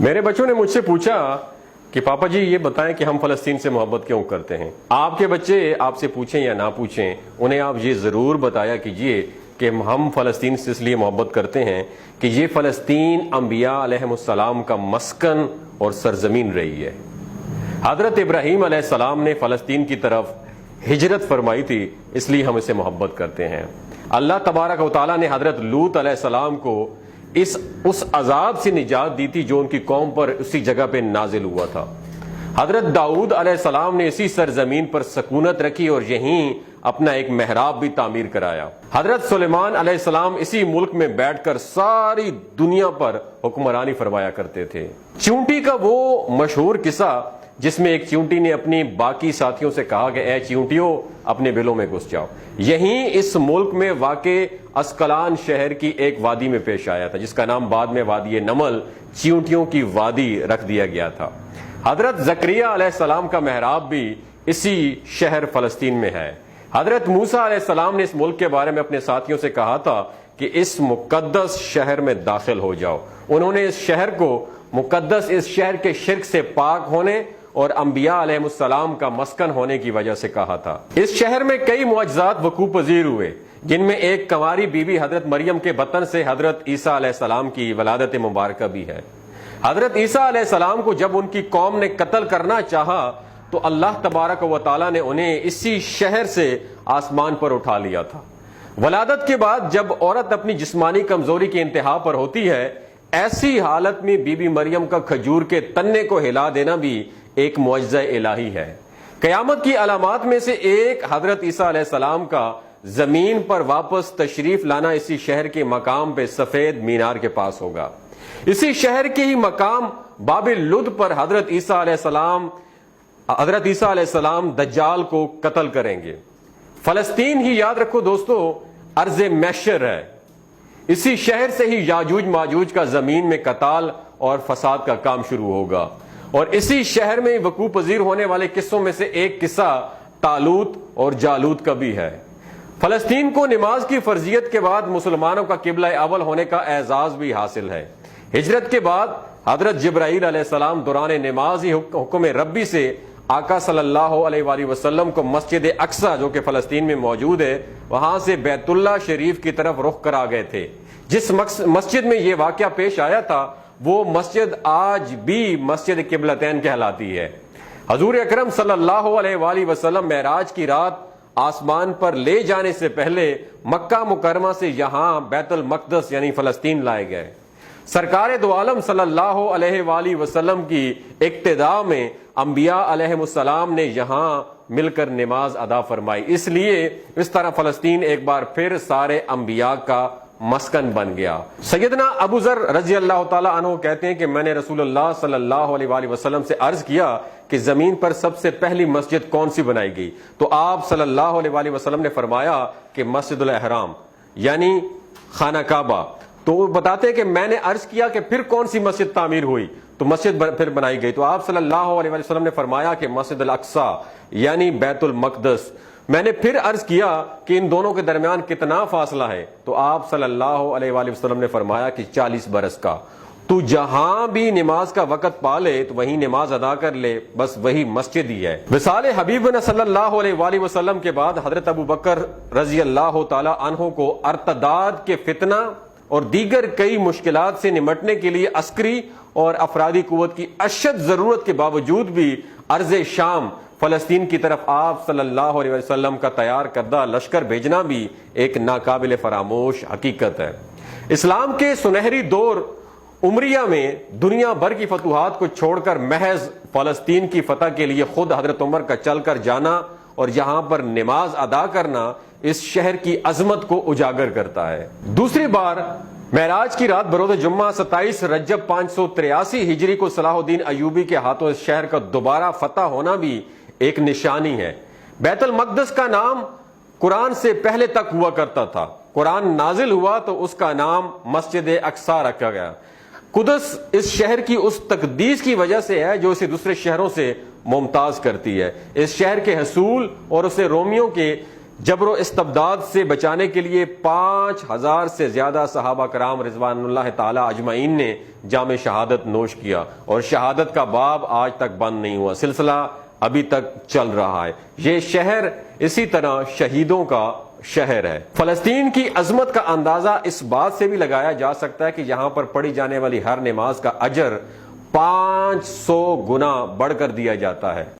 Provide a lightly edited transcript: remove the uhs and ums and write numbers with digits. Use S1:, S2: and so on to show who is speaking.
S1: میرے بچوں نے مجھ سے پوچھا کہ پاپا جی یہ بتائیں کہ ہم فلسطین سے محبت کیوں کرتے ہیں۔ آپ کے بچے آپ سے پوچھیں یا نہ پوچھیں، انہیں آپ یہ ضرور بتایا کیجئے کہ ہم فلسطین سے اس لیے محبت کرتے ہیں کہ یہ فلسطین انبیاء علیہم السلام کا مسکن اور سرزمین رہی ہے۔ حضرت ابراہیم علیہ السلام نے فلسطین کی طرف ہجرت فرمائی تھی، اس لیے ہم اسے محبت کرتے ہیں۔ اللہ تبارک و تعالیٰ نے حضرت لوط علیہ السلام کو اس عذاب سے نجات دی تھی جو ان کی قوم پر اسی جگہ پہ نازل ہوا تھا۔ حضرت داؤد علیہ السلام نے اسی سرزمین پر سکونت رکھی اور یہیں اپنا ایک محراب بھی تعمیر کرایا۔ حضرت سلیمان علیہ السلام اسی ملک میں بیٹھ کر ساری دنیا پر حکمرانی فرمایا کرتے تھے۔ چیونٹی کا وہ مشہور قصہ جس میں ایک چیونٹی نے اپنی باقی ساتھیوں سے کہا کہ اے چیونٹیوں اپنے بلوں میں گھس جاؤ، یہیں اس ملک میں واقع اسقلان شہر کی ایک وادی میں پیش آیا تھا جس کا نام بعد میں وادی نمل چیونٹیوں کی وادی رکھ دیا گیا تھا۔ حضرت زکریا علیہ السلام کا محراب بھی اسی شہر فلسطین میں ہے۔ حضرت موسیٰ علیہ السلام نے اس ملک کے بارے میں اپنے ساتھیوں سے کہا تھا کہ اس مقدس شہر میں داخل ہو جاؤ۔ انہوں نے اس شہر کو مقدس، اس شہر کے شرک سے پاک ہونے اور انبیاء علیہ السلام کا مسکن ہونے کی وجہ سے کہا تھا۔ اس شہر میں کئی معجزات وقوع پذیر ہوئے، جن میں ایک کنواری بی بی حضرت مریم کے بطن سے حضرت عیسیٰ علیہ السلام کی ولادت مبارکہ بھی ہے۔ حضرت عیسیٰ علیہ السلام کو جب ان کی قوم نے قتل کرنا چاہا تو اللہ تبارک و تعالیٰ نے انہیں اسی شہر سے آسمان پر اٹھا لیا تھا۔ ولادت کے بعد جب عورت اپنی جسمانی کمزوری کی انتہا پر ہوتی ہے، ایسی حالت میں بی بی مریم کا کھجور کے تنے کو ہلا دینا بھی ایک معجزہ الہی ہے۔ قیامت کی علامات میں سے ایک حضرت عیسیٰ علیہ السلام کا زمین پر واپس تشریف لانا اسی شہر کے مقام پہ سفید مینار کے پاس ہوگا۔ اسی شہر کے ہی مقام باب لد پر حضرت عیسیٰ علیہ السلام دجال کو قتل کریں گے۔ فلسطین ہی یاد رکھو دوستو ارض محشر ہے۔ اسی شہر سے ہی یاجوج ماجوج کا زمین میں قتال اور فساد کا کام شروع ہوگا، اور اسی شہر میں وقوع پذیر ہونے والے قصوں میں سے ایک قصہ طالوت اور جالوت کا بھی ہے۔ فلسطین کو نماز کی فرضیت کے بعد مسلمانوں کا قبلہ اول ہونے کا اعزاز بھی حاصل ہے۔ ہجرت کے بعد حضرت جبرائیل علیہ السلام دوران نماز ہی حکم ربی سے آقا صلی اللہ علیہ وآلہ وسلم کو مسجد اقصی جو کہ فلسطین میں موجود ہے وہاں سے بیت اللہ شریف کی طرف رخ کرا گئے تھے۔ جس مسجد میں یہ واقعہ پیش آیا تھا وہ مسجد آج بھی مسجد قبلتین کہلاتی ہے۔ حضور اکرم صلی اللہ علیہ وآلہ وسلم معراج کی رات آسمان پر لے جانے سے پہلے مکہ مکرمہ سے یہاں بیت المقدس یعنی فلسطین لائے گئے۔ سرکار دو عالم صلی اللہ علیہ وآلہ وسلم کی اقتداء میں انبیاء علیہ السلام نے یہاں مل کر نماز ادا فرمائی، اس لیے اس طرح فلسطین ایک بار پھر سارے انبیاء کا مسکن بن گیا۔ سیدنا ابو ذر رضی اللہ تعالیٰ عنہ کہتے ہیں کہ میں نے رسول اللہ صلی اللہ علیہ وآلہ وسلم سے عرض کیا کہ زمین پر سب سے پہلی مسجد کون سی بنائی گئی؟ تو آپ صلی اللہ علیہ وآلہ وسلم نے فرمایا کہ مسجد الاحرام یعنی خانہ کعبہ۔ تو وہ بتاتے ہیں کہ میں نے عرض کیا کہ پھر کون سی مسجد تعمیر ہوئی؟ تو مسجد پھر بنائی گئی۔ تو آپ صلی اللہ علیہ وآلہ وسلم نے فرمایا کہ مسجد الاقصی یعنی بیت المقدس۔ میں نے پھر عرض کیا کہ ان دونوں کے درمیان کتنا فاصلہ ہے؟ تو آپ صلی اللہ علیہ وآلہ وسلم نے فرمایا کہ 40 برس کا۔ تو جہاں بھی نماز کا وقت پا لے تو وہیں نماز ادا کر لے، بس وہی مسجد ہی ہے۔ وصال حبیبنا صلی اللہ علیہ وآلہ وسلم کے بعد حضرت ابو بکر رضی اللہ تعالی عنہ کو ارتداد کے فتنہ اور دیگر کئی مشکلات سے نمٹنے کے لیے عسکری اور افرادی قوت کی اشد ضرورت کے باوجود بھی ارض شام فلسطین کی طرف آپ صلی اللہ علیہ وسلم کا تیار کردہ لشکر بھیجنا بھی ایک ناقابل فراموش حقیقت ہے۔ اسلام کے سنہری دور عمریہ میں دنیا بھر کی فتوحات کو چھوڑ کر محض فلسطین کی فتح کے لیے خود حضرت عمر کا چل کر جانا اور یہاں پر نماز ادا کرنا اس شہر کی عظمت کو اجاگر کرتا ہے۔ دوسری بار معراج کی رات بروز جمعہ 27 رجب 583 ہجری کو صلاح الدین ایوبی کے ہاتھوں اس شہر کا دوبارہ فتح ہونا بھی ایک نشانی ہے۔ بیت المقدس کا نام قرآن سے پہلے تک ہوا کرتا تھا، قرآن نازل ہوا تو اس کا نام مسجد اقصی رکھا گیا۔ قدس اس شہر کی اس تقدیس کی وجہ سے ہے جو اسے دوسرے شہروں سے ممتاز کرتی ہے۔ اس شہر کے حصول اور اسے رومیوں کے جبر و استبداد سے بچانے کے لیے 5000 سے زیادہ صحابہ کرام رضوان اللہ تعالی اجمعین نے جام شہادت نوش کیا، اور شہادت کا باب آج تک بند نہیں ہوا، سلسلہ ابھی تک چل رہا ہے۔ یہ شہر اسی طرح شہیدوں کا شہر ہے۔ فلسطین کی عظمت کا اندازہ اس بات سے بھی لگایا جا سکتا ہے کہ یہاں پر پڑھی جانے والی ہر نماز کا اجر 500 گنا بڑھ کر دیا جاتا ہے۔